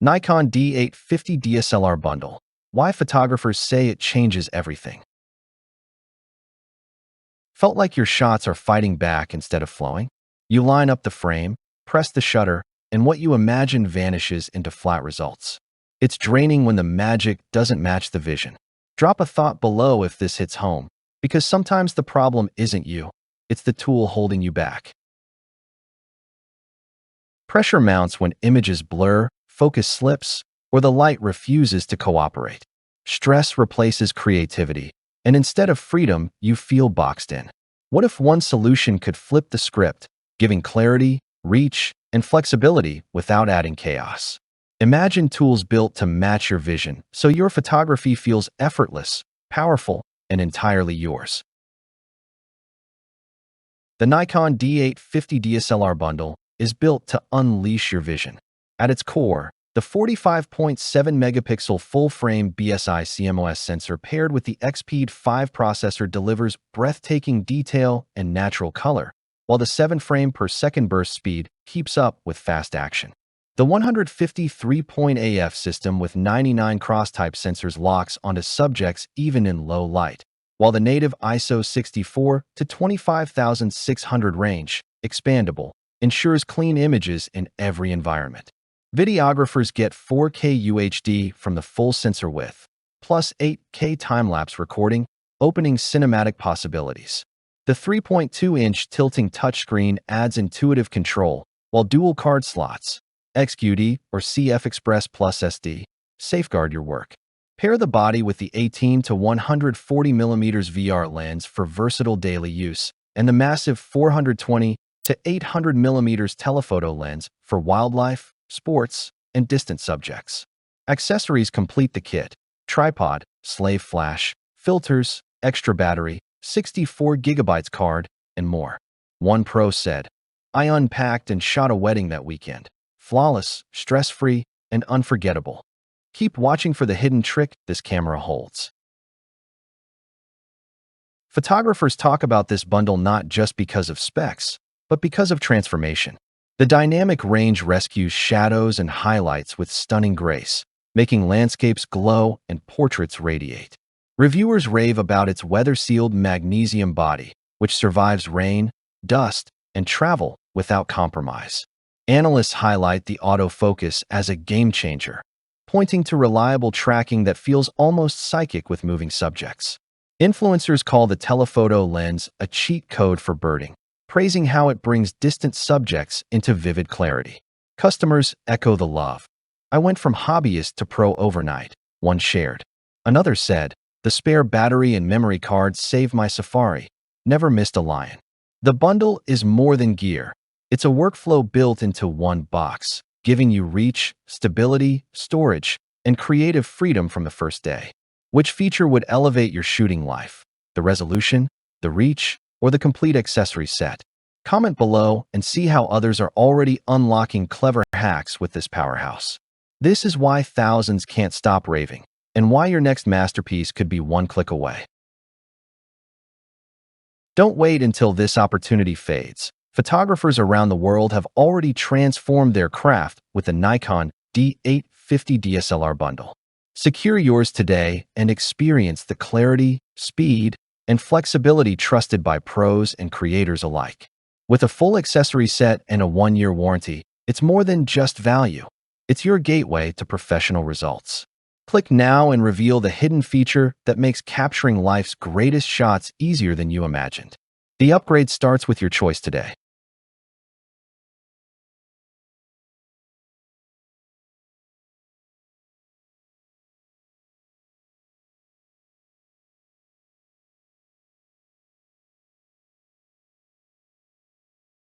Nikon D850 DSLR Bundle. Why photographers say it changes everything. Felt like your shots are fighting back instead of flowing? You line up the frame, press the shutter, and what you imagine vanishes into flat results. It's draining when the magic doesn't match the vision. Drop a thought below if this hits home, because sometimes the problem isn't you, it's the tool holding you back. Pressure mounts when images blur, focus slips, or the light refuses to cooperate. Stress replaces creativity, and instead of freedom, you feel boxed in. What if one solution could flip the script, giving clarity, reach, and flexibility without adding chaos? Imagine tools built to match your vision, so your photography feels effortless, powerful, and entirely yours. The Nikon D850 DSLR Bundle is built to unleash your vision. At its core, the 45.7 megapixel full-frame BSI CMOS sensor paired with the EXPEED 5 processor delivers breathtaking detail and natural color, while the 7 frame per second burst speed keeps up with fast action. The 153-point AF system with 99 cross-type sensors locks onto subjects even in low light, while the native ISO 64 to 25,600 range, expandable, ensures clean images in every environment. Videographers get 4K UHD from the full sensor width, plus 8K time-lapse recording, opening cinematic possibilities. The 3.2-inch tilting touchscreen adds intuitive control, while dual card slots, XQD or CFexpress SD, safeguard your work. Pair the body with the 18 to 140 mm VR lens for versatile daily use, and the massive 420 to 800 mm telephoto lens for wildlife, sports, and distant subjects. Accessories complete the kit: tripod, slave flash, filters, extra battery, 64 GB card, and more. One pro said, "I unpacked and shot a wedding that weekend. Flawless, stress-free, and unforgettable." Keep watching for the hidden trick this camera holds. Photographers talk about this bundle not just because of specs, but because of transformation. The dynamic range rescues shadows and highlights with stunning grace, making landscapes glow and portraits radiate. Reviewers rave about its weather-sealed magnesium body, which survives rain, dust, and travel without compromise. Analysts highlight the autofocus as a game-changer, pointing to reliable tracking that feels almost psychic with moving subjects. Influencers call the telephoto lens a cheat code for birding, praising how it brings distant subjects into vivid clarity. Customers echo the love. "I went from hobbyist to pro overnight," one shared. Another said, "The spare battery and memory card saved my safari. Never missed a lion." The bundle is more than gear. It's a workflow built into one box, giving you reach, stability, storage, and creative freedom from the first day. Which feature would elevate your shooting life? The resolution, the reach, or the complete accessory set? Comment below and see how others are already unlocking clever hacks with this powerhouse. This is why thousands can't stop raving, and why your next masterpiece could be one click away. Don't wait until this opportunity fades. Photographers around the world have already transformed their craft with the Nikon D850 DSLR Bundle. Secure yours today and experience the clarity, speed, and flexibility trusted by pros and creators alike. With a full accessory set and a 1-year warranty, it's more than just value. It's your gateway to professional results. Click now and reveal the hidden feature that makes capturing life's greatest shots easier than you imagined. The upgrade starts with your choice today.